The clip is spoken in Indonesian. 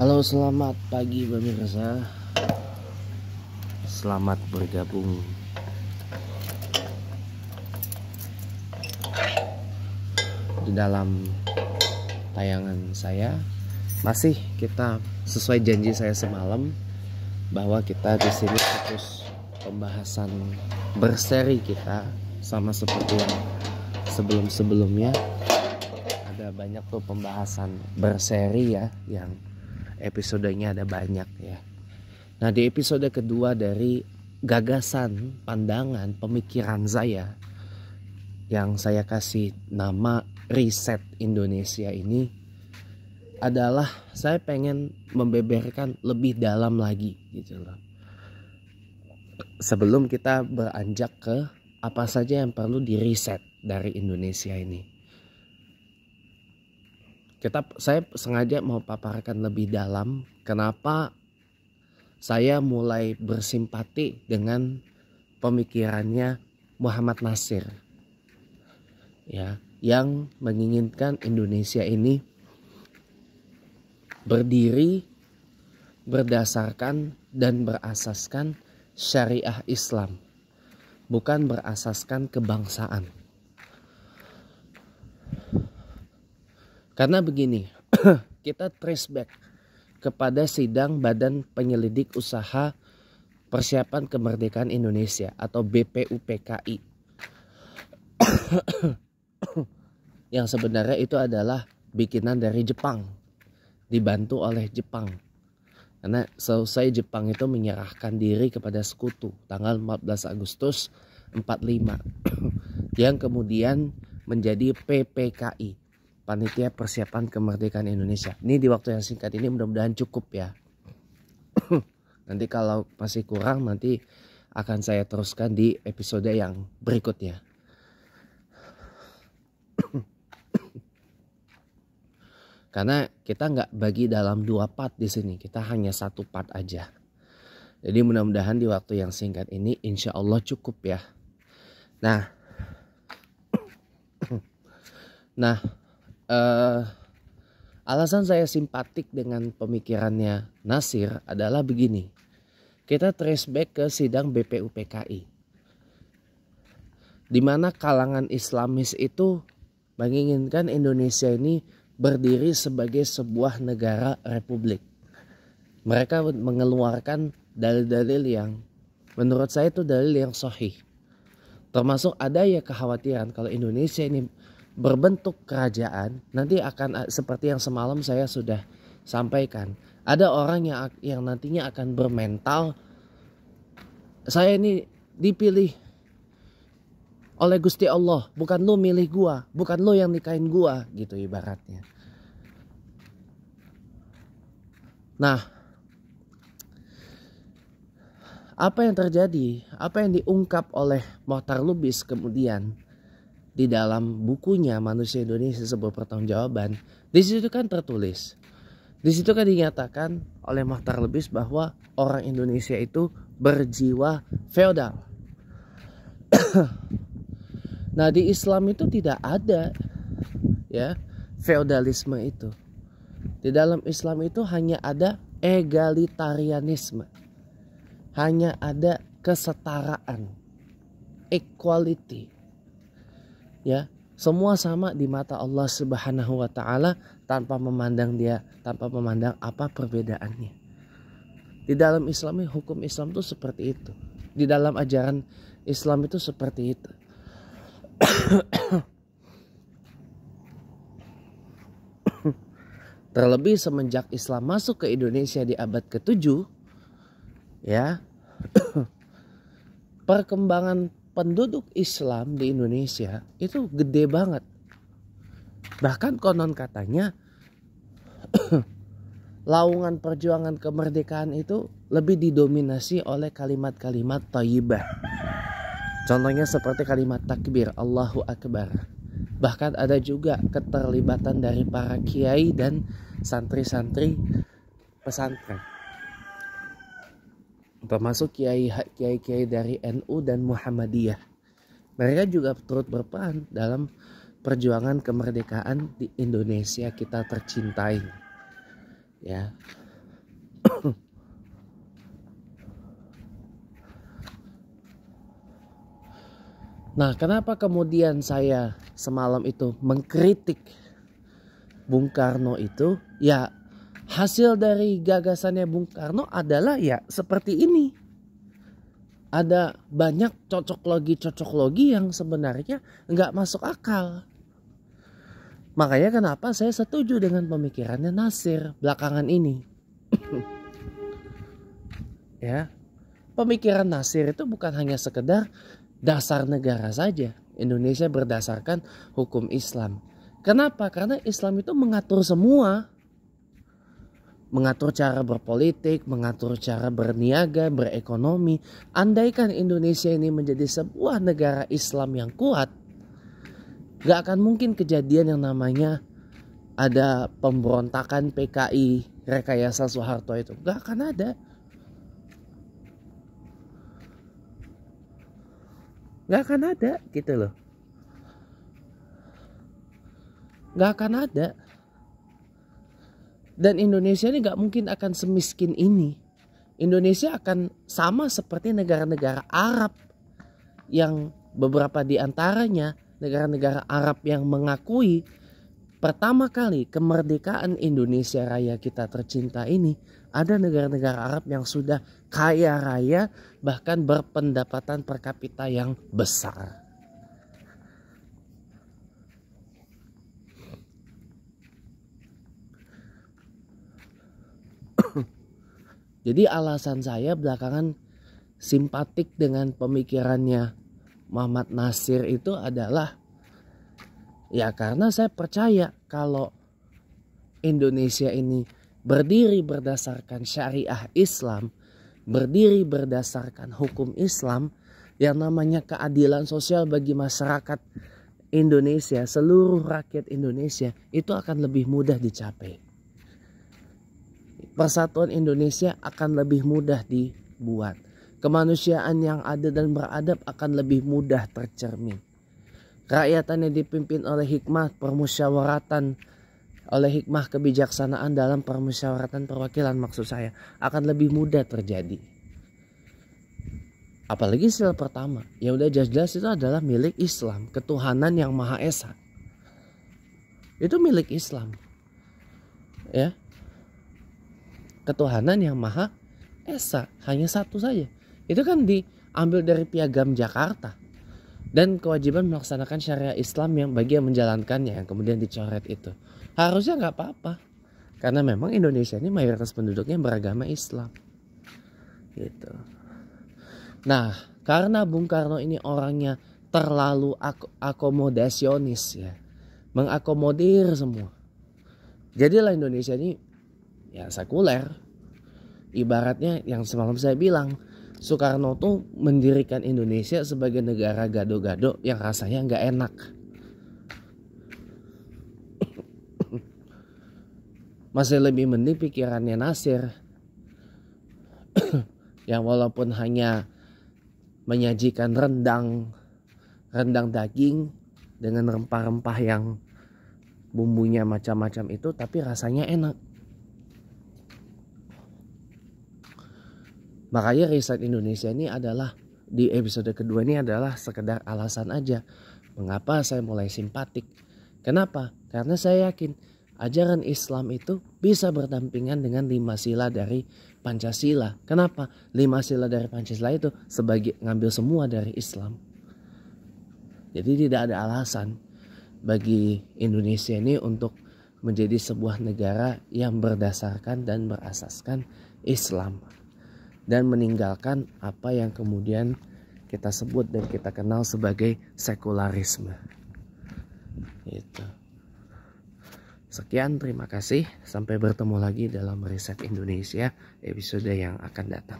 Halo, selamat pagi pemirsa. Selamat bergabung di dalam tayangan saya. Masih kita sesuai janji saya semalam bahwa kita di sini fokus pembahasan berseri kita sama seperti yang sebelum-sebelumnya. Ada banyak tuh pembahasan berseri ya, yang episodenya ada banyak ya. Nah, di episode kedua dari gagasan, pandangan, pemikiran saya yang saya kasih nama Riset Indonesia ini adalah saya pengen membeberkan lebih dalam lagi gitu loh. Sebelum kita beranjak ke apa saja yang perlu diriset dari Indonesia ini. Saya sengaja mau paparkan lebih dalam kenapa saya mulai bersimpati dengan pemikirannya Muhammad Nasir ya, yang menginginkan Indonesia ini berdiri berdasarkan dan berasaskan syariah Islam, bukan berasaskan kebangsaan. Karena begini, kita trace back kepada sidang Badan Penyelidik Usaha Persiapan Kemerdekaan Indonesia atau BPUPKI. Yang sebenarnya itu adalah bikinan dari Jepang, dibantu oleh Jepang. Karena selesai Jepang itu menyerahkan diri kepada sekutu tanggal 14 Agustus 45 yang kemudian menjadi PPKI, Panitia Persiapan Kemerdekaan Indonesia. Ini di waktu yang singkat ini mudah-mudahan cukup ya. Nanti kalau masih kurang nanti akan saya teruskan di episode yang berikutnya. Karena kita nggak bagi dalam 2 part di sini, kita hanya 1 part aja. Jadi mudah-mudahan di waktu yang singkat ini insya Allah cukup ya. Nah, alasan saya simpatik dengan pemikirannya Nasir adalah begini. Kita trace back ke sidang BPUPKI, di mana kalangan Islamis itu menginginkan Indonesia ini berdiri sebagai sebuah negara republik. Mereka mengeluarkan dalil-dalil yang menurut saya itu dalil yang sahih. Termasuk ada ya kekhawatiran kalau Indonesia ini berbentuk kerajaan, nanti akan seperti yang semalam saya sudah sampaikan. Ada orang yang nantinya akan bermental, saya ini dipilih oleh Gusti Allah, bukan lu milih gua, bukan lu yang nikahin gua, gitu ibaratnya. Nah, apa yang terjadi, apa yang diungkap oleh Mohtar Lubis kemudian di dalam bukunya Manusia Indonesia Sebuah Pertanggungjawaban, di situ kan tertulis, di situ kan dinyatakan oleh Mohtar Lubis bahwa orang Indonesia itu berjiwa feodal. Nah, di Islam itu tidak ada ya feodalisme itu. Di dalam Islam itu hanya ada egalitarianisme. Hanya ada kesetaraan, equality. Ya, semua sama di mata Allah Subhanahu wa taala tanpa memandang apa perbedaannya. Di dalam Islam, hukum Islam itu seperti itu. Di dalam ajaran Islam itu seperti itu. Terlebih semenjak Islam masuk ke Indonesia di abad ke-7 ya, perkembangan penduduk Islam di Indonesia itu gede banget. Bahkan konon katanya laungan perjuangan kemerdekaan itu lebih didominasi oleh kalimat-kalimat thayyibah. Contohnya seperti kalimat takbir, Allahu Akbar. Bahkan ada juga keterlibatan dari para kiai dan santri-santri pesantren, termasuk kiai-kiai dari NU dan Muhammadiyah. Mereka juga turut berperan dalam perjuangan kemerdekaan di Indonesia kita tercintai. Ya. Nah, kenapa kemudian saya semalam itu mengkritik Bung Karno itu? Ya, hasil dari gagasannya Bung Karno adalah ya seperti ini. Ada banyak cocok logi yang sebenarnya nggak masuk akal. Makanya kenapa saya setuju dengan pemikirannya Nasir belakangan ini. Ya, pemikiran Nasir itu bukan hanya sekedar dasar negara saja. Indonesia berdasarkan hukum Islam. Kenapa? Karena Islam itu mengatur semua. Mengatur cara berpolitik, mengatur cara berniaga, berekonomi. Andaikan Indonesia ini menjadi sebuah negara Islam yang kuat, gak akan mungkin kejadian yang namanya ada pemberontakan PKI, rekayasa Soeharto itu. Gak akan ada. Gak akan ada gitu loh. Gak akan ada. Dan Indonesia ini gak mungkin akan semiskin ini. Indonesia akan sama seperti negara-negara Arab. Yang beberapa di antaranya negara-negara Arab yang mengakui pertama kali kemerdekaan Indonesia Raya kita tercinta ini. Ada negara-negara Arab yang sudah kaya raya, bahkan berpendapatan per kapita yang besar. Jadi alasan saya belakangan simpatik dengan pemikirannya Muhammad Nasir itu adalah ya karena saya percaya kalau Indonesia ini berdiri berdasarkan syariah Islam, berdiri berdasarkan hukum Islam, yang namanya keadilan sosial bagi masyarakat Indonesia, seluruh rakyat Indonesia itu akan lebih mudah dicapai. Persatuan Indonesia akan lebih mudah dibuat. Kemanusiaan yang adil dan beradab akan lebih mudah tercermin. Rakyatan yang dipimpin oleh hikmah permusyawaratan, oleh hikmah kebijaksanaan dalam permusyawaratan perwakilan maksud saya, akan lebih mudah terjadi. Apalagi sila pertama, yang udah jelas-jelas itu adalah milik Islam, ketuhanan yang Maha Esa. Itu milik Islam. Ya. Ketuhanan yang Maha Esa, hanya satu saja. Itu kan diambil dari Piagam Jakarta. Dan kewajiban melaksanakan syariat Islam yang bagi yang menjalankannya, yang kemudian dicoret itu. Harusnya nggak apa-apa. Karena memang Indonesia ini mayoritas penduduknya beragama Islam. Gitu. Nah, karena Bung Karno ini orangnya terlalu akomodasionis ya. Mengakomodir semua. Jadilah Indonesia ini ya sekuler. Ibaratnya yang semalam saya bilang, Soekarno tuh mendirikan Indonesia sebagai negara gado-gado yang rasanya nggak enak. Masih lebih mending pikirannya Nasir yang walaupun hanya menyajikan rendang daging dengan rempah-rempah yang bumbunya macam-macam itu, tapi rasanya enak. Makanya riset Indonesia ini adalah di episode kedua ini adalah sekedar alasan aja mengapa saya mulai simpatik. Kenapa? Karena saya yakin ajaran Islam itu bisa berdampingan dengan 5 sila dari Pancasila. Kenapa? 5 sila dari Pancasila itu sebagai ngambil semua dari Islam. Jadi tidak ada alasan bagi Indonesia ini untuk menjadi sebuah negara yang berdasarkan dan berasaskan Islam. Dan meninggalkan apa yang kemudian kita sebut dan kita kenal sebagai sekularisme. Itu. Sekian, terima kasih. Sampai bertemu lagi dalam Riset Indonesia episode yang akan datang.